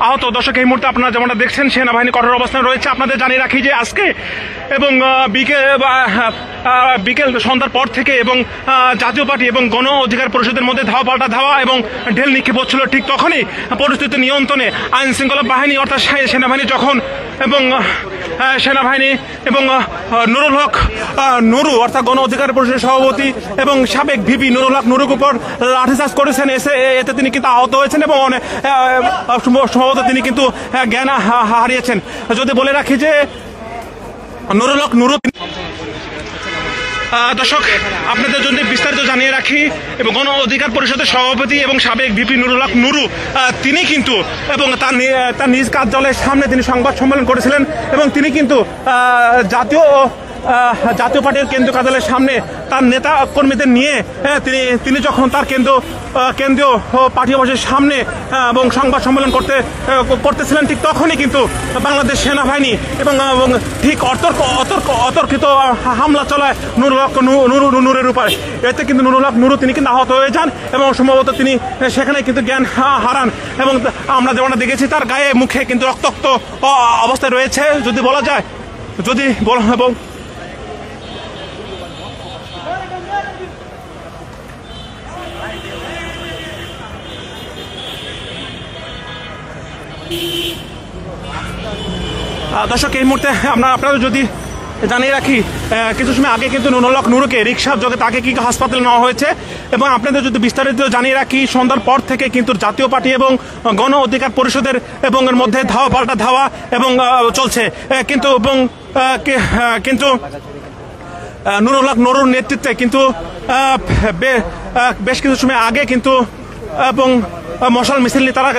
আহত। দর্শক, এই মুহূর্তে আপনারা যেমনটা দেখছেন সেনাবাহিনী কঠোর অবস্থানে রয়েছে। আপনাদের জানিয়ে রাখি যে আজকে এবং বিকেল সন্ধ্যার পর থেকে এবং জাতীয় পার্টি এবং গণ অধিকার পরিষদের মধ্যে ধাওয়া পাল্টা ধাওয়া এবং ঢেল নিক্ষেপ হচ্ছিল। ঠিক তখনই পরিস্থিতি নিয়ন্ত্রণে আইন শৃঙ্খলা বাহিনী অর্থাৎ সেনাবাহিনী যখন এবং সেনাবাহিনী এবং নুরুল হক নুরু অর্থাৎ গণ অধিকার পরিষদের সভাপতি এবং সাবেক ভিপি নুরুল হক নুরুর উপর লাঠিচার্জ করেছেন। এতে তিনি কিন্তু আহত হয়েছেন এবং সম্ভবত তিনি কিন্তু জ্ঞান হারিয়েছেন। যদি বলে রাখি যে নুরুল হক নুরু, দর্শক আপনাদের জন্য বিস্তারিত জানিয়ে রাখি এবং গণ অধিকার পরিষদের সভাপতি এবং সাবেক ভিপি নুরুল হক নুরু তিনি কিন্তু এবং তার নিজ কার্যালয়ের সামনে তিনি সংবাদ সম্মেলন করেছিলেন এবং তিনি কিন্তু জাতীয় পার্টির কেন্দ্রীয় কার্যালয়ের সামনে তার নেতা কর্মীদের নিয়ে তিনি যখন তার কেন্দ্রীয় পার্টি অফিসের সামনে এবং সংবাদ সম্মেলন করতেছিলেন, ঠিক তখনই কিন্তু বাংলাদেশ সেনাবাহিনী এবং ঠিক অতর্কিত হামলা চলায় নুরের উপরে। এতে কিন্তু নুরুল হক নুরু তিনি কিন্তু আহত হয়ে যান এবং সম্ভবত তিনি সেখানে কিন্তু জ্ঞান হারান এবং আমরা যেমনটা দেখেছি তার গায়ে মুখে কিন্তু রক্তাক্ত অবস্থায় রয়েছে। যদি বলা যায় এবং দর্শক, এই মুহূর্তে আপনারা যদি জানিয়ে রাখি কিছু সময় আগে কিন্তু নুরুল হক নুরুকে রিক্সার যোগে তাকে কি হাসপাতালে নেওয়া হয়েছে এবং আপনাদের যদি বিস্তারিত জানিয়ে রাখি সন্ধ্যার পর থেকে কিন্তু জাতীয় পার্টি এবং গণ অধিকার পরিষদের এবং এর মধ্যে ধাওয়া পাল্টা ধাওয়া এবং চলছে কিন্তু নুরুল হক নুরুর নেতৃত্বে কিন্তু বেশ কিছু সময় আগে কিন্তু এবং মশাল মিছিল নিয়ে তারা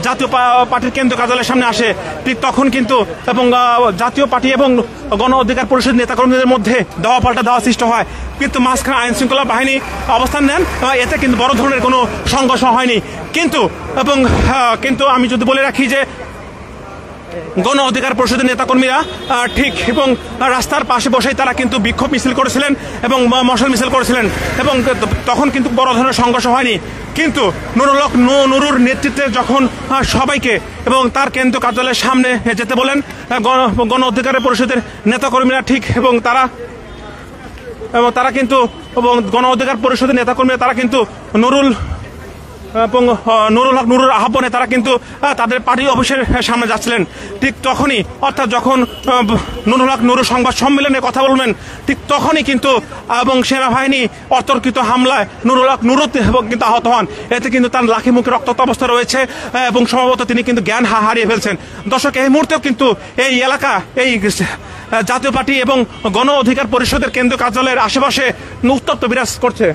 জাতীয় পার্টির কেন্দ্রীয় কার্যালয়ের সামনে আসে। ঠিক তখন কিন্তু এবং জাতীয় পার্টি এবং গণ অধিকার পরিষদ নেতাকর্মীদের মধ্যে ধাওয়া পাল্টা ধাওয়া সৃষ্টি হয়, কিন্তু মাঝখানে আইন শৃঙ্খলা বাহিনী অবস্থান নেন। এতে কিন্তু বড় ধরনের কোনো সংঘর্ষ হয়নি। কিন্তু আমি যদি বলে রাখি যে গণ অধিকার পরিষদের নেতাকর্মীরা ঠিক এবং রাস্তার পাশে বসেই তারা কিন্তু বিক্ষোভ মিছিল করেছিলেন এবং মশাল মিছিল করেছিলেন এবং তখন কিন্তু বড় ধরনের সংঘর্ষ হয়নি। কিন্তু নুরুল হক নুরুর নেতৃত্বে যখন সবাইকে এবং তার কেন্দ্রীয় কার্যালয়ের সামনে যেতে বলেন গণ অধিকার পরিষদের নেতাকর্মীরা ঠিক এবং তারা কিন্তু গণ অধিকার পরিষদের নেতাকর্মীরা তারা কিন্তু নুরুল হক নুরুর আহ্বানে তারা কিন্তু তাদের পার্টি অফিসের সামনে যাচ্ছিলেন। ঠিক তখনই অর্থাৎ যখন নুরুল হক নুরু সংবাদ সম্মেলনে কথা বলবেন ঠিক তখনই কিন্তু এবং সেনাবাহিনী অতর্কিত হামলায় নুরুল হক নুরু কিন্তু আহত হন। এতে কিন্তু তার লাখি মুখে রক্তাক্ত অবস্থা রয়েছে এবং সম্ভবত তিনি কিন্তু জ্ঞান হারিয়ে ফেলছেন। দর্শক, এই মুহূর্তেও কিন্তু এই এলাকা এই জাতীয় পার্টি এবং গণ অধিকার পরিষদের কেন্দ্রীয় কার্যালয়ের আশেপাশে উত্তপ্ত বিরাজ করছে।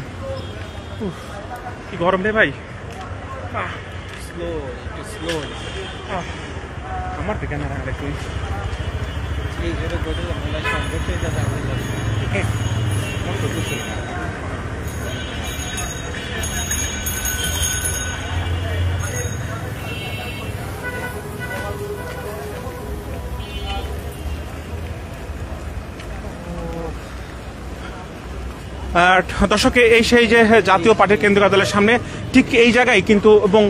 কি গরম রে ভাই, আমার দিকে না তুই দর্শক, এই সেই যে জাতীয় পার্টির কেন্দ্রীয় কার্যালয়ের সামনে ঠিক এই জায়গায় কিন্তু এবং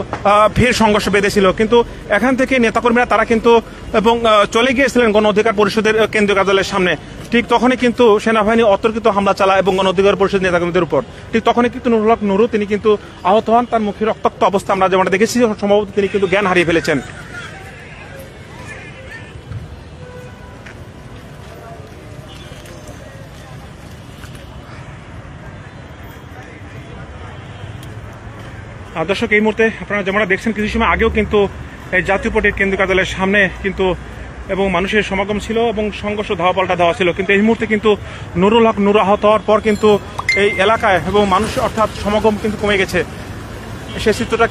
ফের সংঘর্ষ বেঁধেছিল, কিন্তু এখান থেকে নেতাকর্মীরা তারা কিন্তু এবং চলে গিয়েছিলেন গণ অধিকার পরিষদের কেন্দ্রীয় কার্যালয়ের সামনে। ঠিক তখনই কিন্তু সেনাবাহিনী অতর্কিত হামলা চালায় এবং গণ অধিকার পরিষদ নেতাকর্মীদের উপর। ঠিক তখনই কিন্তু নুরুল হক নুরু তিনি কিন্তু আহত হন। তার মুখে রক্তাক্ত অবস্থা আমরা যেমনটা দেখেছি, সম্ভবত তিনি কিন্তু জ্ঞান হারিয়ে ফেলেছেন। দর্শক, এই মুহূর্তে আপনারা যেমন দেখছেন কিছু সময় আগেও কিন্তু এই জাতীয় পার্টির কেন্দ্রীয় কার্যালয়ের সামনে কিন্তু এবং মানুষের সমাগম ছিল এবং সংঘর্ষ ধাওয়া পাল্টা ধাওয়া ছিল, কিন্তু এই মুহূর্তে কিন্তু নুরুল হক নুরু আহত হওয়ার পর কিন্তু এই এলাকায় এবং মানুষ অর্থাৎ সমাগম কিন্তু কমে গেছে। সেই চিত্রটা